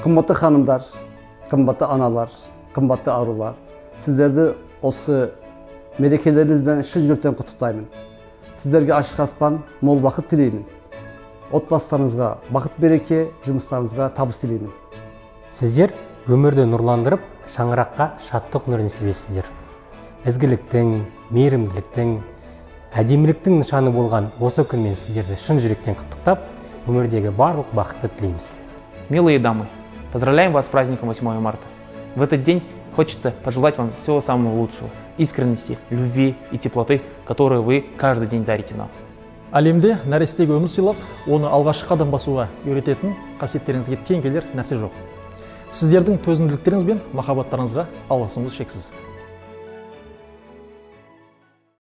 Kımbatlı hanımlar, kımbatlı analar, kımbatlı arılar, sizlerді осы мерекелеріңізден шын жүректен құттықтаймын. Сіздерге ашық аспан, мол бақыт тілеймін. Отбасыларыңызға бақыт береке, жұмыстарыңызға табыс тілеймін. Сіздер өмірді нұрландырып, шаңыраққа шаттық нұрын себесіздер. Ізгіліктің, мейірімділіктің, әдеміліктің нышаны болған осы күнмен сіздерді шын жүректен құттықтап, өмірдегі барлық бақытты тілейміз. Милые дамы, поздравляем вас с праздником 8 марта. В этот день хочется пожелать вам всего самого лучшего, искренности, любви и теплоты, которые вы каждый день дарите нам. Әлемде нәрестеге өмір сыйлап, оны алғашқы қадам басуға үйрететін қасиеттеріңізге тең келер нәрсе жоқ. Сіздердің төзімділіктеріңіз бен махаббаттарыңызға алғысымыз шексіз.